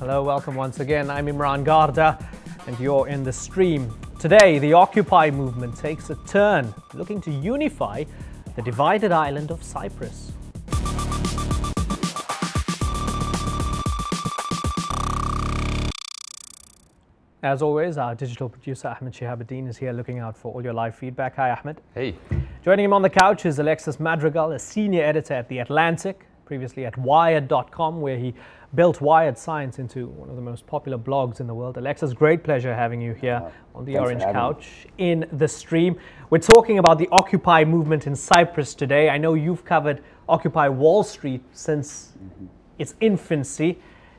Hello, welcome once again. I'm Imran Garda and you're in the stream. Today, the Occupy movement takes a turn, looking to unify the divided island of Cyprus. As always, our digital producer Ahmed Shihabuddin is here looking out for all your live feedback. Hi, Ahmed. Hey. Joining him on the couch is Alexis Madrigal, a senior editor at The Atlantic, previously at Wired.com, where he built Wired Science into one of the most popular blogs in the world. Alexis, great pleasure having you here on the Orange Couch in the stream. We're talking about the Occupy movement in Cyprus today. I know you've covered Occupy Wall Street since its infancy.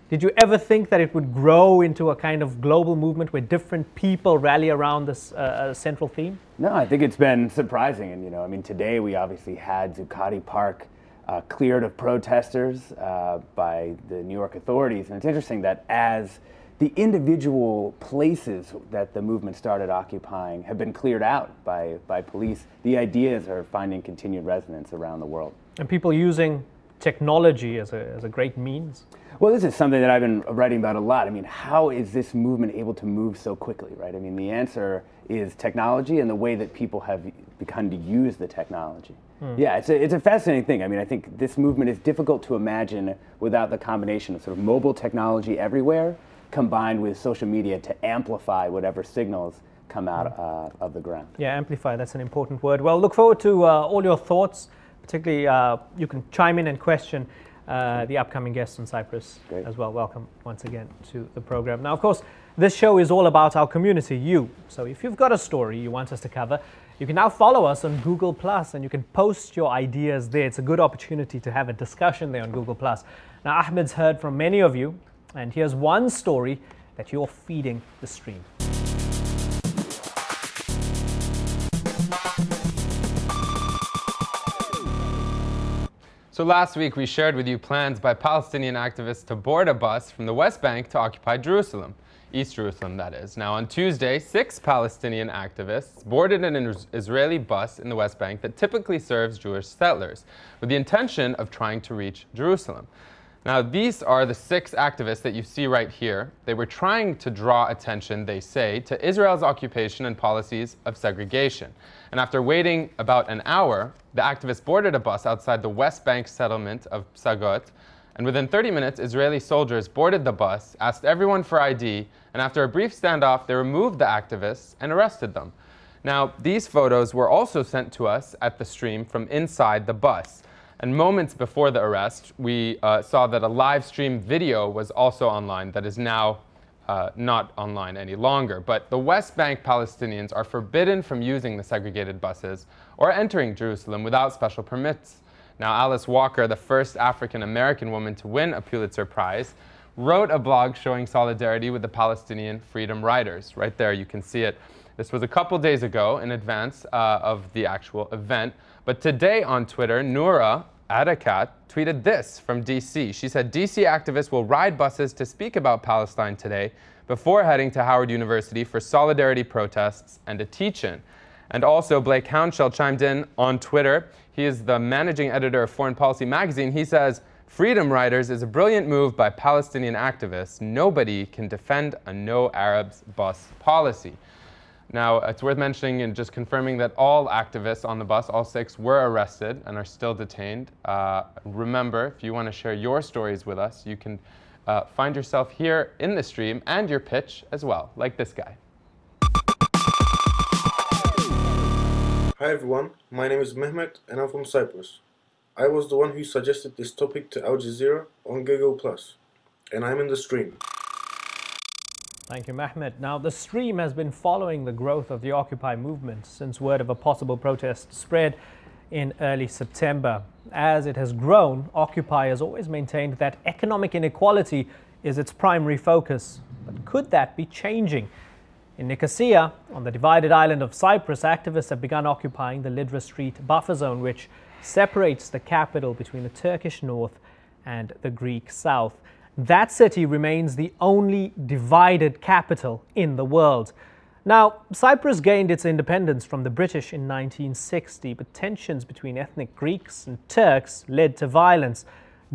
Did you ever think that it would grow into a kind of global movement where different people rally around this central theme? No, I think it's been surprising. And, I mean, today we obviously had Zuccotti Park cleared of protesters by the New York authorities. And it's interesting that as the individual places that the movement started occupying have been cleared out by police, the ideas are finding continued resonance around the world. And people using technology as a great means? Well, this is something that I've been writing about a lot. I mean, how is this movement able to move so quickly, right? I mean, the answer is technology and the way that people have begun to use the technology. Yeah, it's a fascinating thing. I mean, I think this movement is difficult to imagine without the combination of sort of mobile technology everywhere combined with social media to amplify whatever signals come out of the ground. Yeah, amplify, that's an important word. Well, look forward to all your thoughts, particularly you can chime in and question the upcoming guests in Cyprus as well. Welcome once again to the program. Now, of course, this show is all about our community, you. So if you've got a story you want us to cover, you can now follow us on Google+, and you can post your ideas there. It's a good opportunity to have a discussion there on Google+. Now, Ahmed's heard from many of you, and here's one story that you're feeding the stream. So last week we shared with you plans by Palestinian activists to board a bus from the West Bank to occupy Jerusalem. East Jerusalem, that is. Now on Tuesday, 6 Palestinian activists boarded an Israeli bus in the West Bank that typically serves Jewish settlers with the intention of trying to reach Jerusalem. Now these are the 6 activists that you see right here. They were trying to draw attention, they say, to Israel's occupation and policies of segregation. And after waiting about an hour, the activists boarded a bus outside the West Bank settlement of Psagot, and within 30 minutes, Israeli soldiers boarded the bus, asked everyone for ID, and after a brief standoff, they removed the activists and arrested them. Now, these photos were also sent to us at the stream from inside the bus. And moments before the arrest, we saw that a live stream video was also online that is now not online any longer. But the West Bank Palestinians are forbidden from using the segregated buses or entering Jerusalem without special permits. Now, Alice Walker, the first African-American woman to win a Pulitzer Prize, wrote a blog showing solidarity with the Palestinian freedom riders. Right there, you can see it. This was a couple days ago in advance of the actual event. But today on Twitter, Noura Adakat tweeted this from DC. She said, DC activists will ride buses to speak about Palestine today before heading to Howard University for solidarity protests and a teach-in. And also, Blake Hounshell chimed in on Twitter. He is the managing editor of Foreign Policy magazine. He says, Freedom Riders is a brilliant move by Palestinian activists. Nobody can defend a no Arabs bus policy. Now, it's worth mentioning and just confirming that all activists on the bus, all 6, were arrested and are still detained. Remember, if you want to share your stories with us, you can find yourself here in the stream and your pitch as well, like this guy. Hi everyone, my name is Mehmet and I'm from Cyprus. I was the one who suggested this topic to Al Jazeera on Google+, and I'm in the stream. Thank you, Mehmet. Now, the stream has been following the growth of the Occupy movement since word of a possible protest spread in early September. As it has grown, Occupy has always maintained that economic inequality is its primary focus. But could that be changing? In Nicosia, on the divided island of Cyprus, activists have begun occupying the Lydra Street buffer zone, which separates the capital between the Turkish north and the Greek south. That city remains the only divided capital in the world. Now, Cyprus gained its independence from the British in 1960, but tensions between ethnic Greeks and Turks led to violence.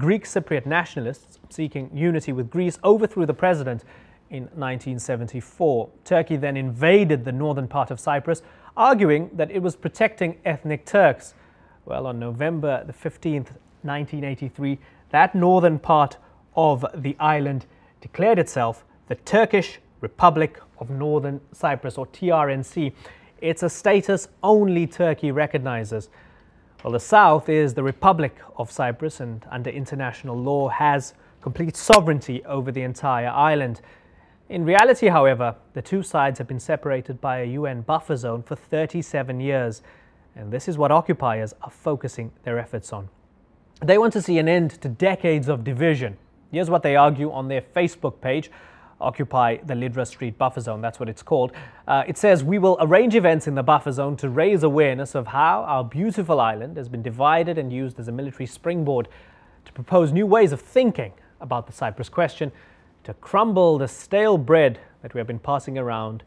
Greek Cypriot nationalists seeking unity with Greece overthrew the president in 1974. Turkey then invaded the northern part of Cyprus, arguing that it was protecting ethnic Turks. Well, on November the 15th, 1983, that northern part of the island declared itself the Turkish Republic of Northern Cyprus, or TRNC. It's a status only Turkey recognizes. Well, the south is the Republic of Cyprus and under international law has complete sovereignty over the entire island. In reality, however, the two sides have been separated by a UN buffer zone for 37 years, and this is what occupiers are focusing their efforts on. They want to see an end to decades of division. Here's what they argue on their Facebook page, Occupy the Lidra Street Buffer Zone, that's what it's called. It says, we will arrange events in the buffer zone to raise awareness of how our beautiful island has been divided and used as a military springboard to propose new ways of thinking about the Cyprus question, to crumble the stale bread that we have been passing around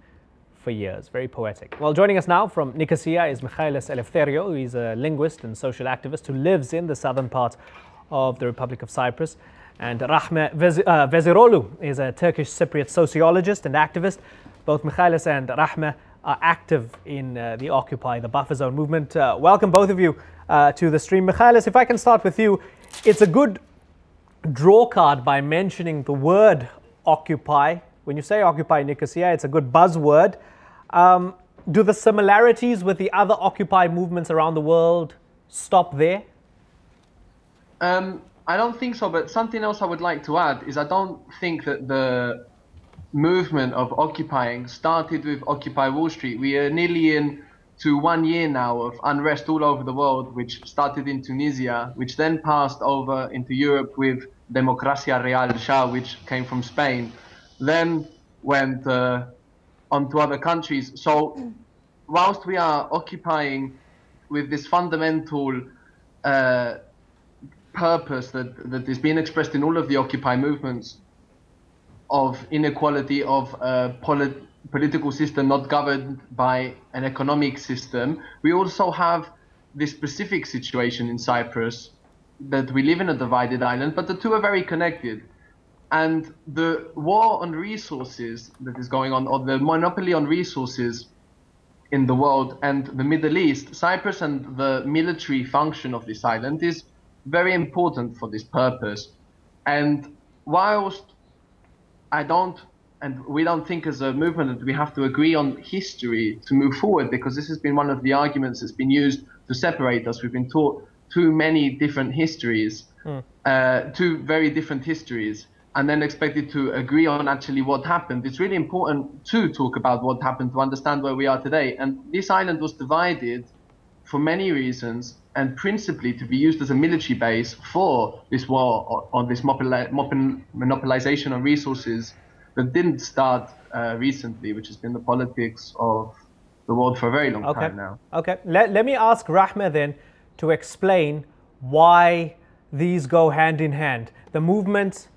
for years. Very poetic. Well, joining us now from Nicosia is Mihalis Eleftheriou, who is a linguist and social activist who lives in the southern part of the Republic of Cyprus. And Rahme VezirogluThumbnail is a Turkish Cypriot sociologist and activist. Both Mihalis and Rahme are active in the Occupy the Buffer Zone movement. Welcome both of you to the stream. Mihalis, if I can start with you, it's a good draw card by mentioning the word occupy. When you say occupy Nicosia, it's a good buzzword. Do the similarities with the other Occupy movements around the world stop there? I don't think so, but something else I would like to add is I don't think that the movement of occupying started with Occupy Wall Street. We are nearly into 1 year now of unrest all over the world, which started in Tunisia, which then passed over into Europe with Democracia Real Shah, which came from Spain, then went on to other countries. So whilst we are occupying with this fundamental purpose that is being expressed in all of the Occupy movements of inequality, of a political system not governed by an economic system, we also have this specific situation in Cyprus that we live in a divided island, but the two are very connected. And the war on resources that is going on, or the monopoly on resources in the world and the Middle East, Cyprus and the military function of this island is very important for this purpose. And whilst I don't, and we don't think as a movement that we have to agree on history to move forward, because this has been one of the arguments that's been used to separate us. We've been taught too many different histories, two very different histories, and then expected to agree on actually what happened. It's really important to talk about what happened to understand where we are today. And this island was divided for many reasons, and principally to be used as a military base for this war on this monopolization of resources that didn't start recently, which has been the politics of the world for a very long time now. Okay, let me ask Rahme then to explain why these go hand in hand. The movement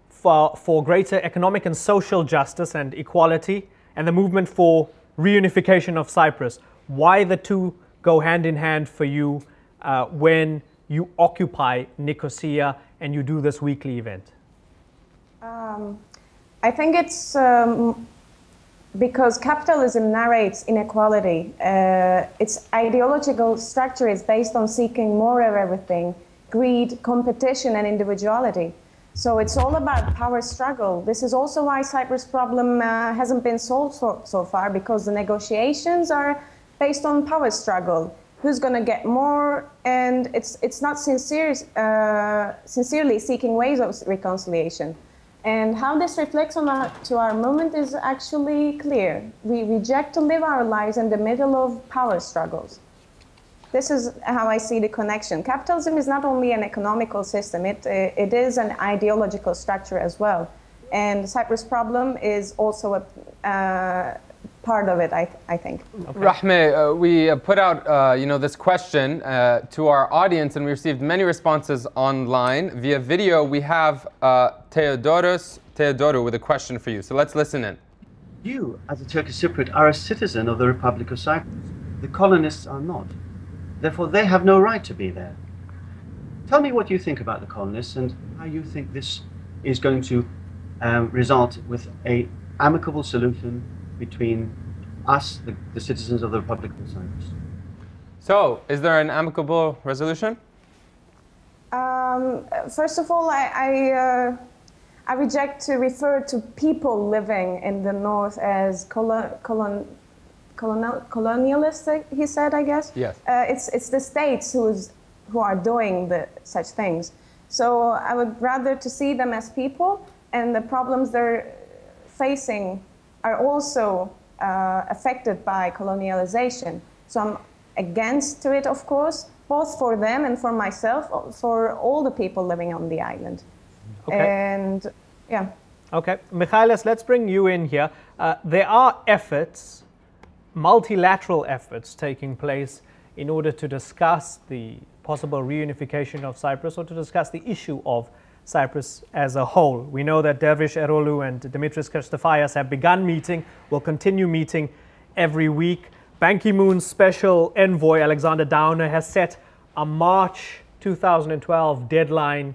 for greater economic and social justice and equality, and the movement for reunification of Cyprus. Why the two go hand in hand for you when you occupy Nicosia and you do this weekly event? I think it's because capitalism narrates inequality. Its ideological structure is based on seeking more of everything, greed, competition, and individuality. So it's all about power struggle. This is also why Cyprus' problem hasn't been solved so far, because the negotiations are based on power struggle. Who's going to get more? And it's not sincerely seeking ways of reconciliation. And how this reflects on to our movement is actually clear. We reject to live our lives in the middle of power struggles. This is how I see the connection. Capitalism is not only an economical system, it is an ideological structure as well. And Cyprus' problem is also a part of it, I think. Okay. Rahme, we put out this question to our audience, and we received many responses online. Via video, we have Teodoru with a question for you. So let's listen in. You, as a Turkish Cypriot, are a citizen of the Republic of Cyprus. The colonists are not. Therefore, they have no right to be there. Tell me what you think about the colonists and how you think this is going to result with an amicable solution between us, the citizens of the Republic of Cyprus. So, is there an amicable resolution? First of all, I reject to refer to people living in the north as colonialists, he said, I guess. Yes. It's the states who are doing such things. So I would rather to see them as people, and the problems they're facing are also affected by colonialization. So I'm against it, of course, both for them and for myself, for all the people living on the island. Okay. And yeah. Okay, Mihalis, let's bring you in here. There are efforts, multilateral efforts taking place in order to discuss the possible reunification of Cyprus or to discuss the issue of Cyprus as a whole. We know that Dervish Eroglu and Dimitris Christofias have begun meeting, will continue meeting every week. Ban Ki-moon's special envoy, Alexander Downer, has set a March 2012 deadline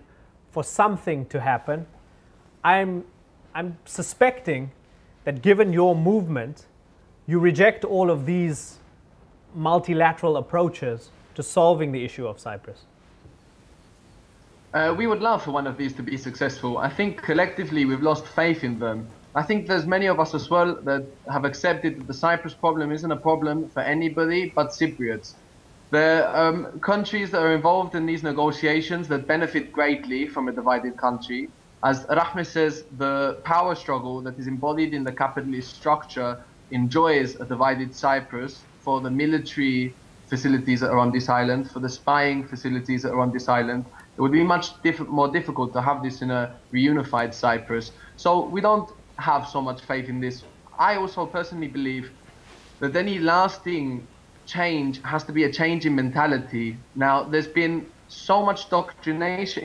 for something to happen. I'm suspecting that given your movement, you reject all of these multilateral approaches to solving the issue of Cyprus. We would love for one of these to be successful. I think collectively we've lost faith in them. I think there's many of us as well that have accepted that the Cyprus problem isn't a problem for anybody but Cypriots. There are countries that are involved in these negotiations that benefit greatly from a divided country. As Rahme says, the power struggle that is embodied in the capitalist structure enjoys a divided Cyprus for the military facilities that are on this island, for the spying facilities that are on this island. It would be much more difficult to have this in a reunified Cyprus. So we don't have so much faith in this. I also personally believe that any lasting change has to be a change in mentality. Now, there's been so much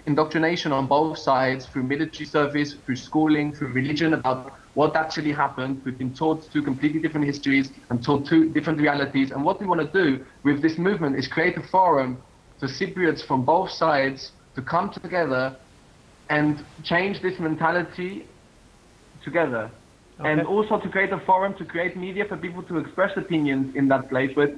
indoctrination on both sides, through military service, through schooling, through religion, about what actually happened. We've been taught two completely different histories and taught two different realities. And what we want to do with this movement is create a forum for Cypriots from both sides to come together and change this mentality together. Okay. And also to create a forum, to create media for people to express opinions in that place. But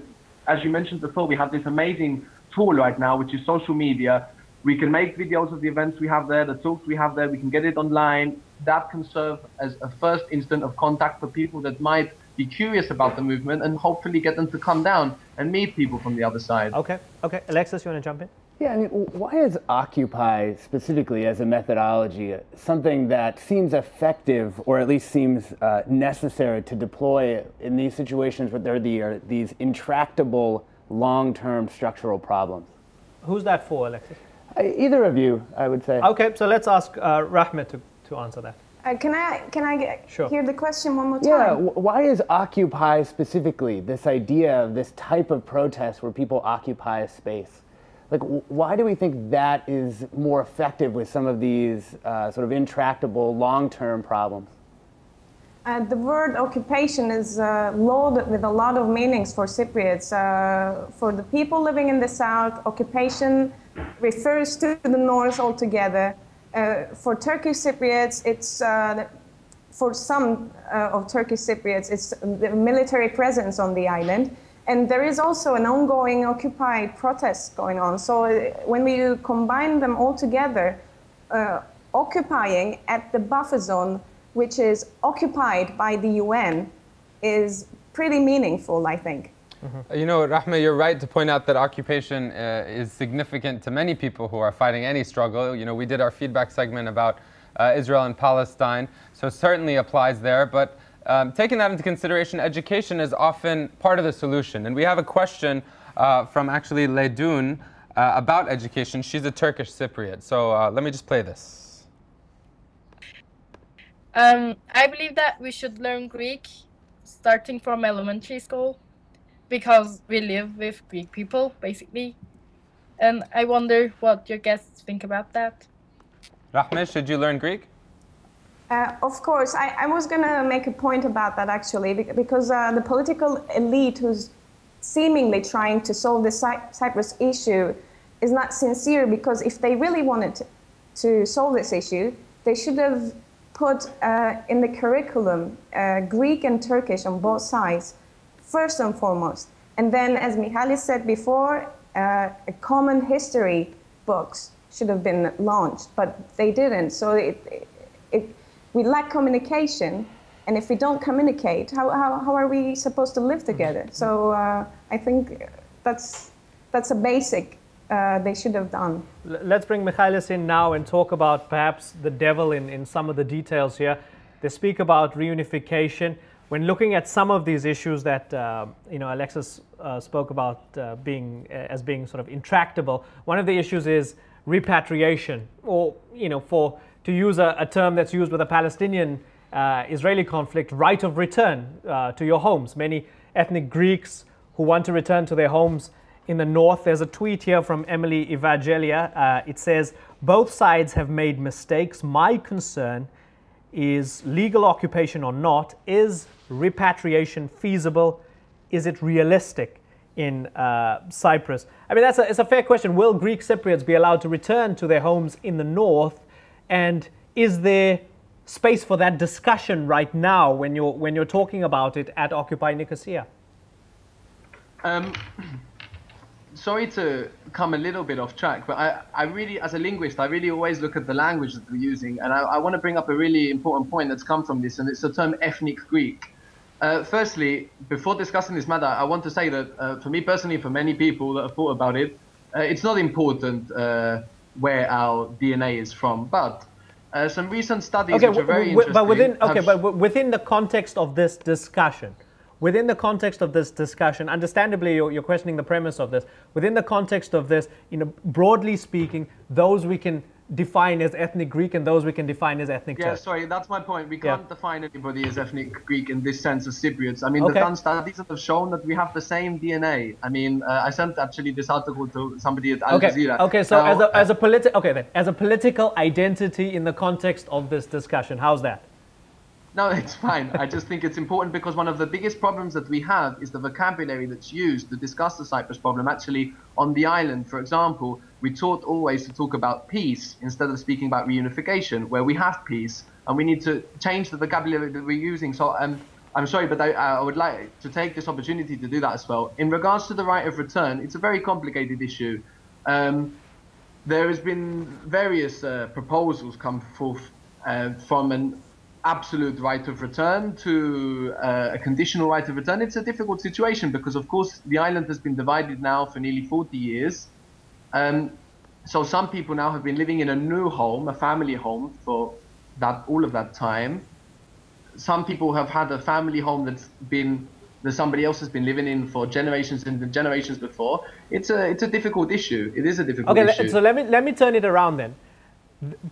as you mentioned before, we have this amazing tool right now, which is social media. We can make videos of the events we have there, the talks we have there, we can get it online. That can serve as a first instant of contact for people that might be curious about the movement and hopefully get them to come down and meet people from the other side. Okay, okay. Alexis, you want to jump in? Yeah, I mean, why is Occupy specifically as a methodology something that seems effective, or at least seems necessary to deploy in these situations where there are these intractable long-term structural problems? Who's that for, Alexis? Either of you, I would say. Okay, so let's ask Rahme to answer that. Can I Sure. hear the question one more time? Yeah, why is Occupy specifically, this idea of this type of protest where people occupy a space? Like, why do we think that is more effective with some of these sort of intractable long-term problems? The word occupation is loaded with a lot of meanings for Cypriots. For the people living in the south, occupation refers to the north altogether. For Turkish Cypriots, it's for some of Turkish Cypriots, it's the military presence on the island. And there is also an ongoing Occupy protest going on. So when we combine them all together, occupying at the buffer zone, which is occupied by the UN, is pretty meaningful, I think. Mm-hmm. You know, Rahme, you're right to point out that occupation is significant to many people who are fighting any struggle. You know, we did our feedback segment about Israel and Palestine, so it certainly applies there. But taking that into consideration, education is often part of the solution. And we have a question from actually Ledun about education. She's a Turkish Cypriot. So let me just play this. I believe that we should learn Greek starting from elementary school because we live with Greek people, basically. And I wonder what your guests think about that. Rahme, should you learn Greek? Of course, I was going to make a point about that actually, because the political elite who's seemingly trying to solve the Cyprus issue is not sincere, because if they really wanted to solve this issue, they should have put in the curriculum Greek and Turkish on both sides, first and foremost. And then, as Mihalis said before, a common history books should have been launched, but they didn't. So we lack communication, and if we don't communicate, how are we supposed to live together? So I think that's a basic they should have done. Let's bring Mihalis in now and talk about perhaps the devil in some of the details here. They speak about reunification. When looking at some of these issues that Alexis spoke about being sort of intractable, one of the issues is repatriation, or to use a term that's used with a Palestinian Israeli conflict, right of return to your homes. Many ethnic Greeks who want to return to their homes in the north. There's a tweet here from Emily Evangelia. It says, both sides have made mistakes. My concern is legal occupation or not. Is repatriation feasible? Is it realistic in Cyprus? I mean, it's a fair question. Will Greek Cypriots be allowed to return to their homes in the north? And is there space for that discussion right now when you're talking about it at Occupy Nicosia? Sorry to come a little bit off track, but I really, as a linguist, I really always look at the language that we're using, and I want to bring up a really important point that's come from this, and it's the term ethnic Greek. Firstly, before discussing this matter, I want to say that for me personally, for many people that have thought about it, it's not important where our DNA is from, but some recent studies which are very interesting. But within the context of this discussion, understandably, you're questioning the premise of this. Within the context of this, broadly speaking, those we can define as ethnic Greek and those we can define as ethnic Turk. Yeah, sorry, that's my point. We can't define anybody as ethnic Greek in this sense as Cypriots. I mean, the done studies have shown that we have the same DNA. I mean, I sent actually this article to somebody at Al Jazeera. Okay, so now, as a political identity in the context of this discussion, how's that? No, it's fine. I just think it's important because one of the biggest problems that we have is the vocabulary that's used to discuss the Cyprus problem. Actually, on the island, for example, we taught always to talk about peace instead of speaking about reunification, where we have peace, and we need to change the vocabulary that we're using. So I'm sorry, but I would like to take this opportunity to do that as well. In regards to the right of return, it's a very complicated issue. There has been various proposals come forth from an absolute right of return to a conditional right of return. It's a difficult situation because, of course, the island has been divided now for nearly 40 years. So some people now have been living in a new home, a family home, for all of that time. Some people have had a family home that somebody else has been living in for generations and the generations before. It's a difficult issue. It is a difficult issue. Okay, so let me turn it around then.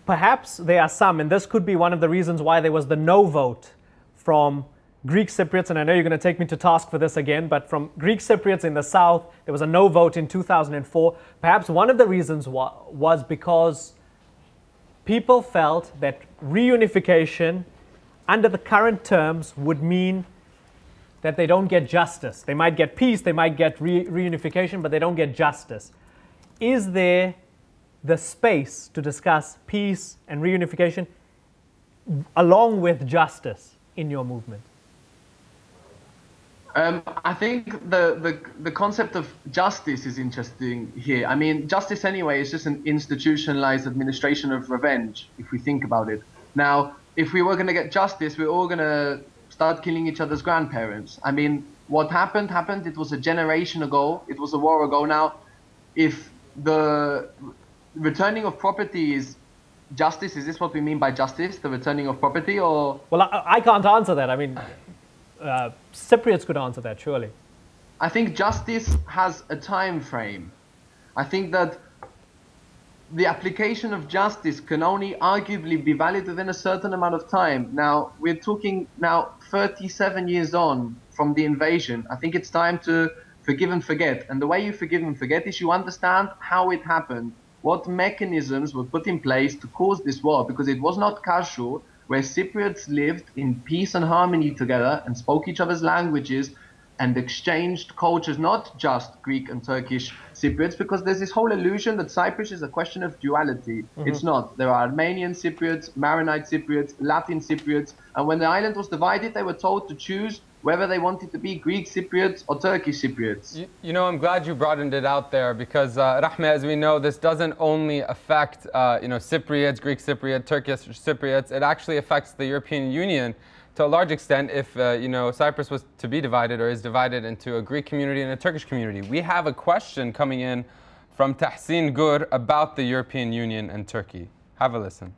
Perhaps there are some, and this could be one of the reasons why there was the no vote from Greek Cypriots, and I know you're going to take me to task for this again, but from Greek Cypriots in the south, there was a no vote in 2004. Perhaps one of the reasons was because people felt that reunification under the current terms would mean that they don't get justice. They might get peace, they might get reunification, but they don't get justice. Is there the space to discuss peace and reunification along with justice in your movement? I think the concept of justice is interesting here. I mean, justice anyway is just an institutionalized administration of revenge, if we think about it. Now, if we were going to get justice, we're all going to start killing each other's grandparents. I mean, what happened. It was a generation ago. It was a war ago. Now, if the returning of property is justice, is this what we mean by justice, the returning of property, or? Well, I can't answer that. I mean, Cypriots could answer that, surely. I think justice has a time frame. I think that the application of justice can only arguably be valid within a certain amount of time. Now, we're talking now 37 years on from the invasion. I think it's time to forgive and forget. And the way you forgive and forget is you understand how it happened, what mechanisms were put in place to cause this war, because it was not casual, where Cypriots lived in peace and harmony together and spoke each other's languages and exchanged cultures, not just Greek and Turkish Cypriots, because there's this whole illusion that Cyprus is a question of duality. It's not. There are Armenian Cypriots, Maronite Cypriots, Latin Cypriots, and when the island was divided, they were told to choose whether they wanted to be Greek Cypriots or Turkish Cypriots. You know, I'm glad you broadened it out there because, Rahme, as we know, this doesn't only affect, Cypriots, Greek Cypriot, Turkish Cypriots. It actually affects the European Union to a large extent if, Cyprus was to be divided or is divided into a Greek community and a Turkish community. We have a question coming in from Tahsin Gur about the European Union and Turkey. Have a listen.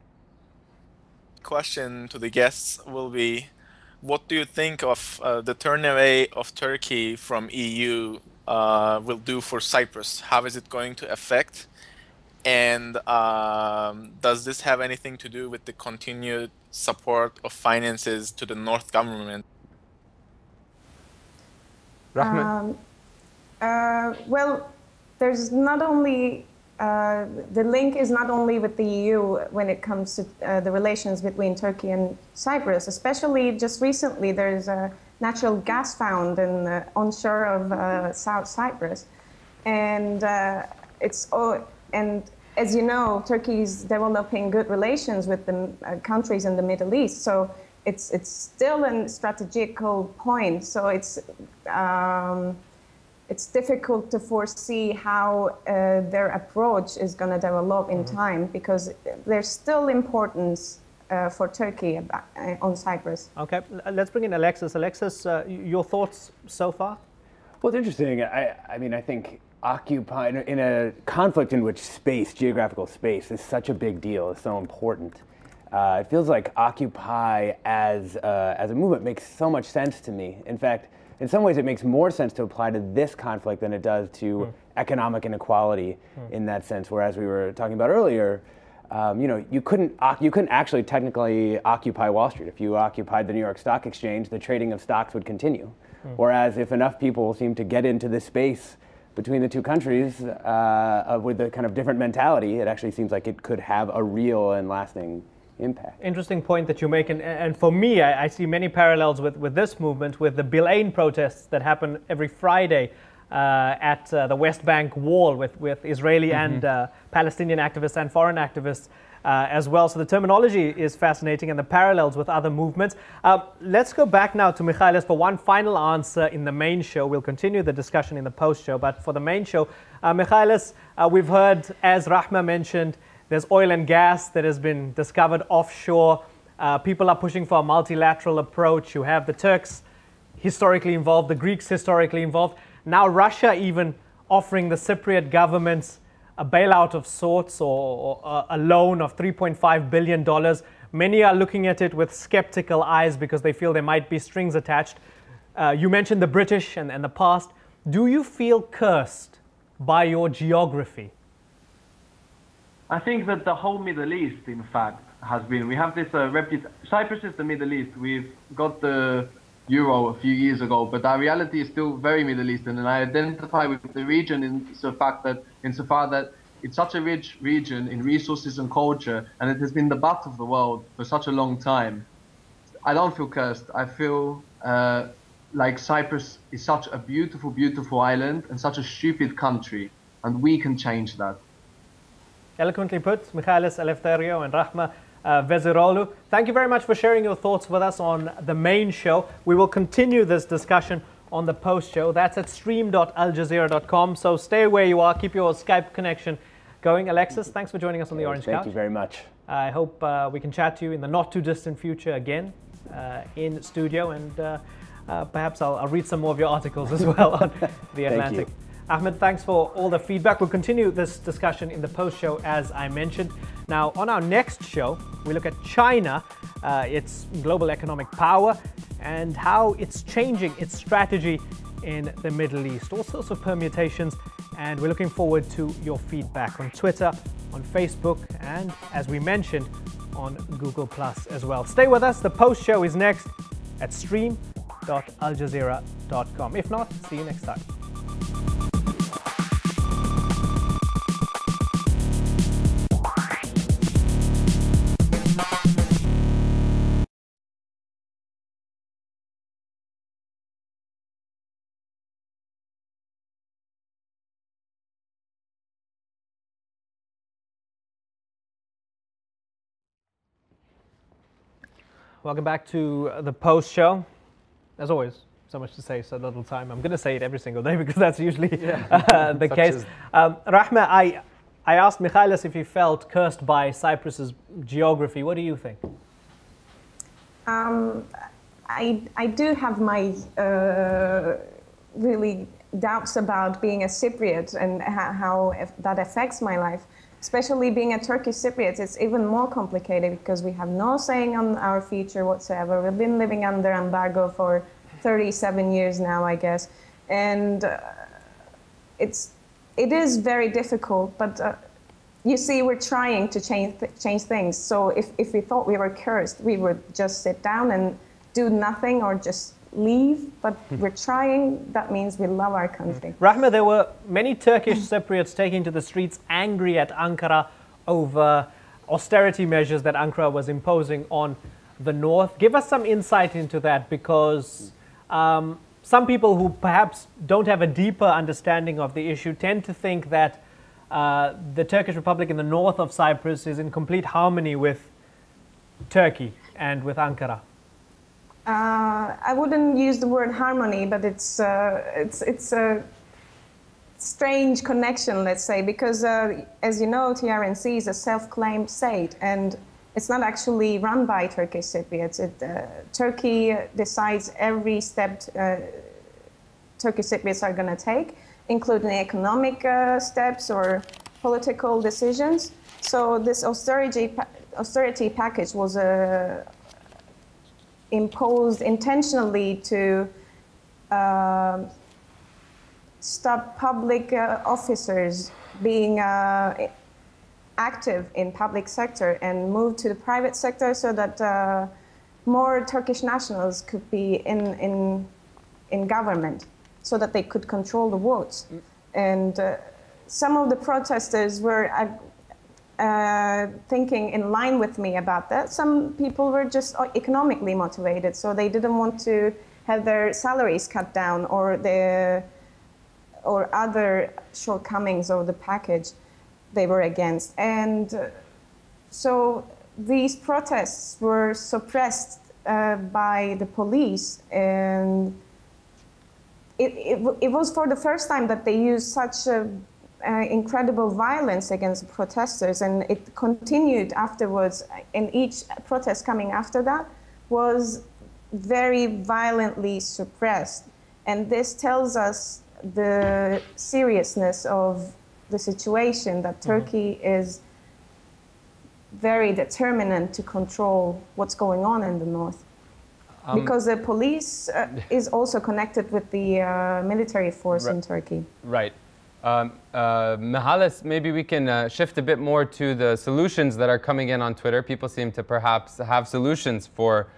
Question to the guests will be, what do you think of the turn away of Turkey from EU will do for Cyprus? How is it going to affect? And does this have anything to do with the continued support of finances to the North government? Rahme? Well, there's not only the link is not only with the EU when it comes to the relations between Turkey and Cyprus. Especially just recently, there's a natural gas found in the onshore of South Cyprus, and as you know, Turkey is developing good relations with the countries in the Middle East. So it's still a strategical point. So it's difficult to foresee how their approach is going to develop in time, because there's still importance for Turkey on Cyprus. Okay, let's bring in Alexis. Alexis, your thoughts so far? Well, it's interesting. I mean, I think occupy in a conflict in which space, geographical space, is such a big deal, is so important. It feels like Occupy as a movement makes so much sense to me. In fact, in some ways, it makes more sense to apply to this conflict than it does to economic inequality in that sense. Whereas we were talking about earlier, you couldn't actually technically occupy Wall Street. If you occupied the New York Stock Exchange, the trading of stocks would continue. Whereas if enough people seem to get into this space between the two countries with a kind of different mentality, it actually seems like it could have a real and lasting impact. Interesting point that you make, and for me, I see many parallels with this movement, with the Bilain protests that happen every Friday at the West Bank wall with Israeli and Palestinian activists and foreign activists as well. So the terminology is fascinating and the parallels with other movements. Let's go back now to Mihalis for one final answer in the main show. We'll continue the discussion in the post show, but for the main show, Mihalis, we've heard, as Rahme mentioned, there's oil and gas that has been discovered offshore. People are pushing for a multilateral approach. You have the Turks historically involved, the Greeks historically involved. Now Russia even offering the Cypriot governments a bailout of sorts, or a loan of $3.5 billion. Many are looking at it with skeptical eyes because they feel there might be strings attached. You mentioned the British and the past. Do you feel cursed by your geography? I think that the whole Middle East, in fact, has been. We have this Cyprus is the Middle East. We've got the Euro a few years ago, but our reality is still very Middle Eastern, and I identify with the region insofar that it's such a rich region in resources and culture, and it has been the butt of the world for such a long time. I don't feel cursed. I feel like Cyprus is such a beautiful, beautiful island and such a stupid country, and we can change that. Eloquently put, Mihalis Eleftheriou and Rahme VezirogluThumbnail. Thank you very much for sharing your thoughts with us on the main show. We will continue this discussion on the post show. That's at stream.aljazeera.com. So stay where you are. Keep your Skype connection going. Alexis, thanks for joining us on the Orange Couch. Thank you very much. I hope we can chat to you in the not too distant future again in studio, and perhaps I'll read some more of your articles as well on the Atlantic. Ahmed, thanks for all the feedback. We'll continue this discussion in the post show, as I mentioned. Now, on our next show, we look at China, its global economic power, and how it's changing its strategy in the Middle East. All sorts of permutations, and we're looking forward to your feedback on Twitter, on Facebook, and as we mentioned, on Google Plus as well. Stay with us. The post show is next at stream.aljazeera.com. If not, see you next time. Welcome back to the post show. As always, so much to say, so little time. I'm going to say it every single day because that's usually the case. Rahme, I asked Mihalis if he felt cursed by Cyprus's geography. What do you think? I do have my really doubts about being a Cypriot and how that affects my life. Especially being a Turkish Cypriot, it's even more complicated because we have no saying on our future whatsoever. We've been living under embargo for 37 years now, I guess. And it is very difficult, but you see, we're trying to change things. So if we thought we were cursed, we would just sit down and do nothing or just leave, but we're trying. That means we love our country. Rahme, there were many Turkish Cypriots taking to the streets angry at Ankara over austerity measures that Ankara was imposing on the north. Give us some insight into that, because some people who perhaps don't have a deeper understanding of the issue tend to think that the Turkish Republic in the north of Cyprus is in complete harmony with Turkey and with Ankara. I wouldn't use the word harmony, but it's a strange connection, let's say, because as you know, TRNC is a self-claimed state, and it's not actually run by Turkish Cypriots. Turkey decides every step Turkish Cypriots are going to take, including economic steps or political decisions. So this austerity package was imposed intentionally to stop public officers being active in public sector and move to the private sector, so that more Turkish nationals could be in government, so that they could control the votes. And some of the protesters were thinking in line with me about that. Some people were just economically motivated, so they didn't want to have their salaries cut down or other shortcomings of the package they were against. And so these protests were suppressed by the police, and it was for the first time that they used such incredible violence against protesters, and it continued afterwards. And each protest coming after that was very violently suppressed. And this tells us the seriousness of the situation, that Turkey is very determined to control what's going on in the north. Because the police is also connected with the military force in Turkey. Right. Mihalis, maybe we can shift a bit more to the solutions that are coming in on Twitter. People seem to perhaps have solutions for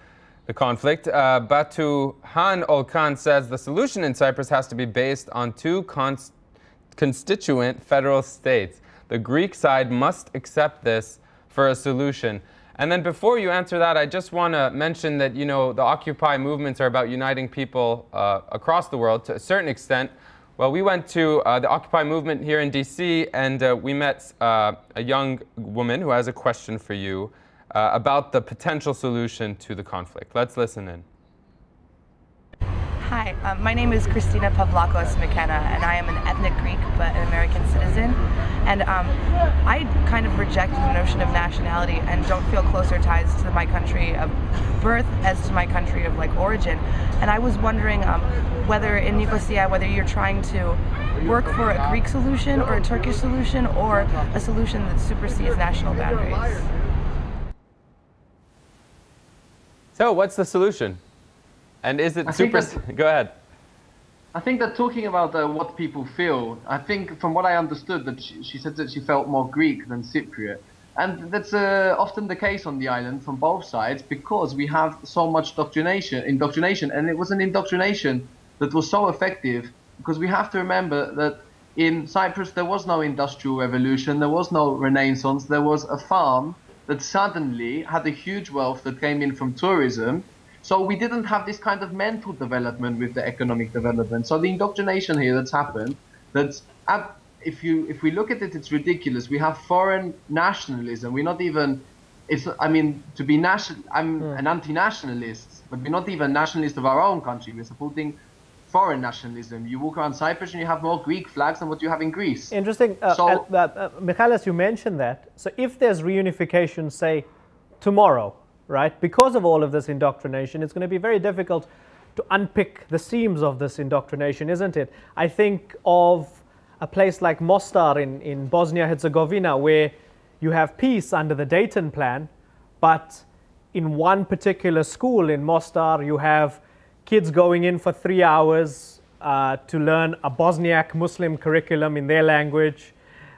the conflict. Batu Han Olkan says the solution in Cyprus has to be based on two constituent federal states. The Greek side must accept this for a solution. And then before you answer that, I just want to mention that, you know, the Occupy movements are about uniting people across the world to a certain extent. Well, we went to the Occupy movement here in DC, and we met a young woman who has a question for you about the potential solution to the conflict. Let's listen in. Hi, my name is Christina Pavlakos McKenna, and I am an ethnic Greek but an American citizen. And I kind of reject the notion of nationality and don't feel closer ties to my country of birth as to my country of origin. And I was wondering whether in Nicosia, whether you're trying to work for a Greek solution or a Turkish solution, or a solution that supersedes national boundaries. So what's the solution? And is it super... Go ahead. I think that talking about what people feel, I think from what I understood, that she said that she felt more Greek than Cypriot. And that's often the case on the island from both sides, because we have so much indoctrination, and it was an indoctrination that was so effective, because we have to remember that in Cyprus there was no industrial revolution, there was no renaissance, there was a farm that suddenly had a huge wealth that came in from tourism. So we didn't have this kind of mental development with the economic development. So the indoctrination here that's happened, if we look at it, it's ridiculous. We have foreign nationalism. We're not even I mean, to be I'm an anti-nationalist, but we're not even nationalist of our own country. We're supporting foreign nationalism. You walk around Cyprus and you have more Greek flags than what you have in Greece. Interesting. Mihalis, you mentioned that. So if there's reunification, say, tomorrow, right, because of all of this indoctrination, it's going to be very difficult to unpick the seams of this indoctrination, isn't it? I think of a place like Mostar in Bosnia-Herzegovina, where you have peace under the Dayton Plan, but in one particular school in Mostar, you have kids going in for 3 hours to learn a Bosniak Muslim curriculum in their language,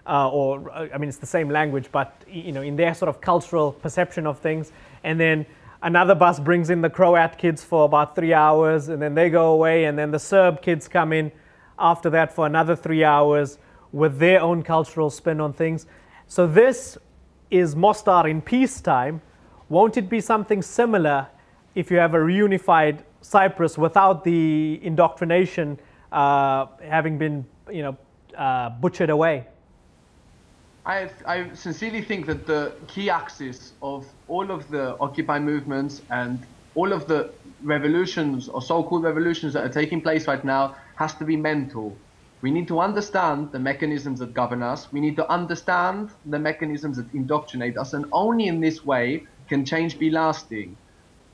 I mean, it's the same language, but in their sort of cultural perception of things. And then another bus brings in the Croat kids for about 3 hours, and then they go away, and then the Serb kids come in after that for another 3 hours with their own cultural spin on things. So this is Mostar in peacetime. Won't it be something similar if you have a reunified Cyprus without the indoctrination having been, butchered away? I sincerely think that the key axis of all of the Occupy movements and all of the revolutions or so-called revolutions that are taking place right now has to be mental. We need to understand the mechanisms that govern us. We need to understand the mechanisms that indoctrinate us, and only in this way can change be lasting.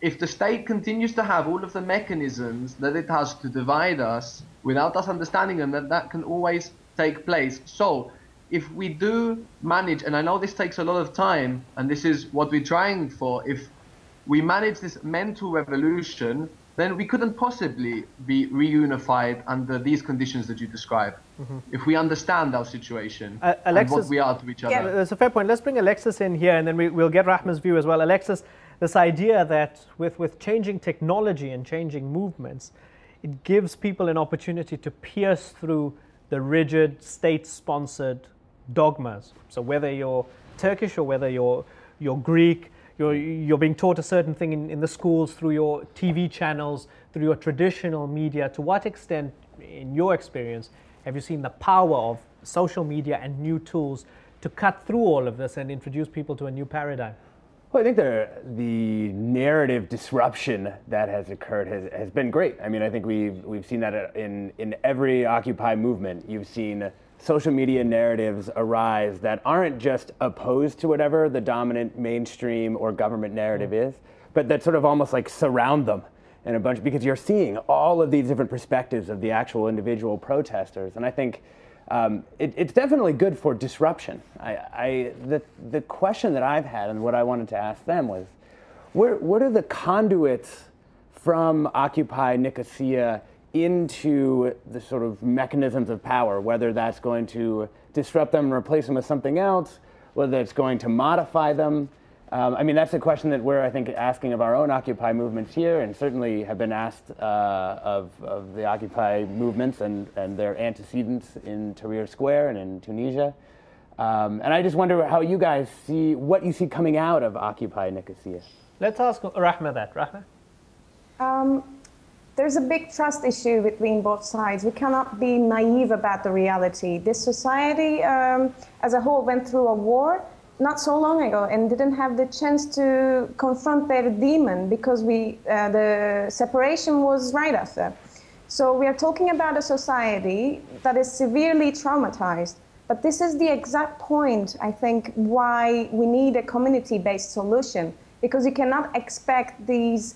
If the state continues to have all of the mechanisms that it has to divide us without us understanding them, that can always take place. So if we do manage, and I know this takes a lot of time, and this is what we're trying for, if we manage this mental revolution, then we couldn't possibly be reunified under these conditions that you describe. If we understand our situation Alexis, and what we are to each other. Yeah, that's a fair point. Let's bring Alexis in here, and then we'll get Rahme's view as well. Alexis, this idea that with changing technology and changing movements, it gives people an opportunity to pierce through the rigid state-sponsored dogmas. So whether you're Turkish or whether you're Greek, you're being taught a certain thing in the schools, through your TV channels, through your traditional media. To what extent, in your experience, have you seen the power of social media and new tools to cut through all of this and introduce people to a new paradigm? Well, I think the narrative disruption that has occurred has been great. I mean, I think we've seen that in every Occupy movement. You've seen social media narratives arise that aren't just opposed to whatever the dominant mainstream or government narrative is, but that sort of almost like surround them in a bunch, because you're seeing all of these different perspectives of the actual individual protesters. And I think it's definitely good for disruption. The question that I've had and what I wanted to ask them was, what are the conduits from Occupy Nicosia into the sort of mechanisms of power, whether that's going to disrupt them and replace them with something else, whether it's going to modify them? I mean, that's a question that we're, I think, asking of our own Occupy movements here, and certainly have been asked of the Occupy movements and their antecedents in Tahrir Square and in Tunisia. And I just wonder how you guys see, what you see coming out of Occupy Nicosia. Let's ask Rahme that. Rahme? There's a big trust issue between both sides. We cannot be naive about the reality. This society as a whole went through a war not so long ago and didn't have the chance to confront their demon because the separation was right after. So we are talking about a society that is severely traumatized. But this is the exact point, I think, why we need a community-based solution. Because you cannot expect these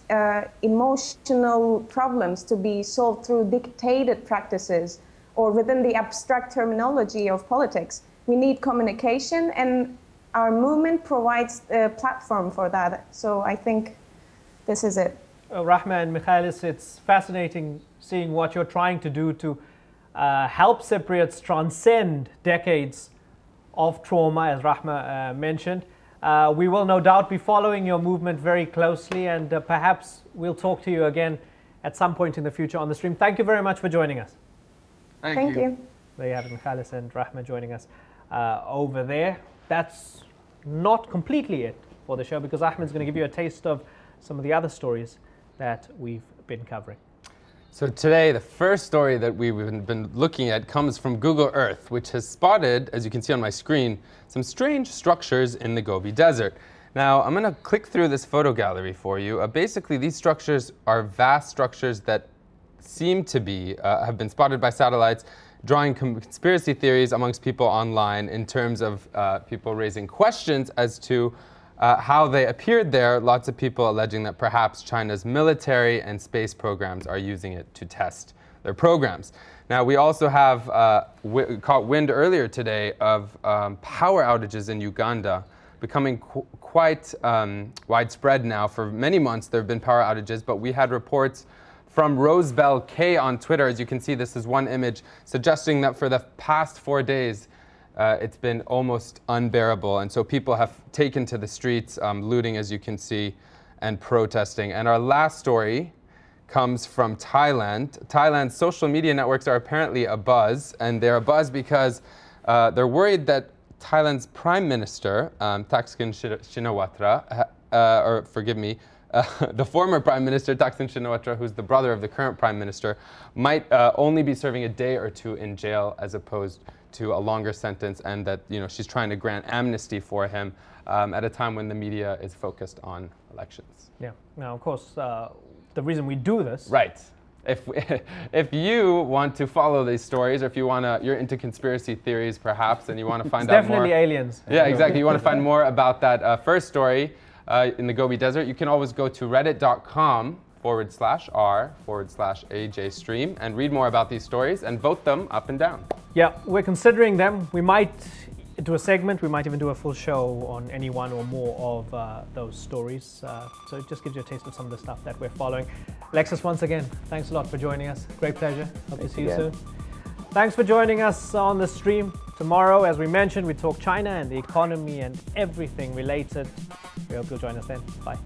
emotional problems to be solved through dictated practices or within the abstract terminology of politics. We need communication, and our movement provides a platform for that. So I think this is it. Rahme and Mihalis, it's fascinating seeing what you're trying to do to help Cypriots transcend decades of trauma, as Rahme mentioned. We will no doubt be following your movement very closely, and perhaps we'll talk to you again at some point in the future on the stream. Thank you very much for joining us. Thank you. There you have it, Mihalis and Rahme joining us over there. That's not completely it for the show, because Ahmed's going to give you a taste of some of the other stories that we've been covering. So today, the first story that we've been looking at comes from Google Earth, which has spotted, as you can see on my screen, some strange structures in the Gobi Desert. Now, I'm going to click through this photo gallery for you. Basically, these structures are vast structures that seem to be, have been spotted by satellites, drawing conspiracy theories amongst people online in terms of people raising questions as to how they appeared there. Lots of people alleging that perhaps China's military and space programs are using it to test their programs. Now, we also have caught wind earlier today of power outages in Uganda becoming quite widespread now. For many months, there have been power outages, but we had reports from Rosebell K on Twitter. As you can see, this is one image suggesting that for the past 4 days, it's been almost unbearable. And so people have taken to the streets, looting, as you can see, and protesting. And our last story comes from Thailand. Thailand's social media networks are apparently abuzz, and they're abuzz because they're worried that Thailand's Prime Minister, Thaksin Shinawatra, or forgive me, the former Prime Minister, Thaksin Shinawatra, who's the brother of the current Prime Minister, might only be serving a day or two in jail as opposed to a longer sentence, and that she's trying to grant amnesty for him at a time when the media is focused on elections. Yeah. Now, of course, the reason we do this. Right. If you want to follow these stories, or if you're into conspiracy theories perhaps, and you want to find out more. Definitely aliens. Yeah, exactly. You want to find more about that first story in the Gobi Desert, you can always go to reddit.com/r/AJ stream and read more about these stories and vote them up and down. Yeah, we're considering them. We might do a segment, we might even do a full show on any one or more of those stories. So it just gives you a taste of some of the stuff that we're following. Alexis, once again, thanks a lot for joining us. Great pleasure. Hope to see you soon. Thanks for joining us on the stream. Tomorrow, as we mentioned, we talk China and the economy and everything related. We hope you'll join us then. Bye.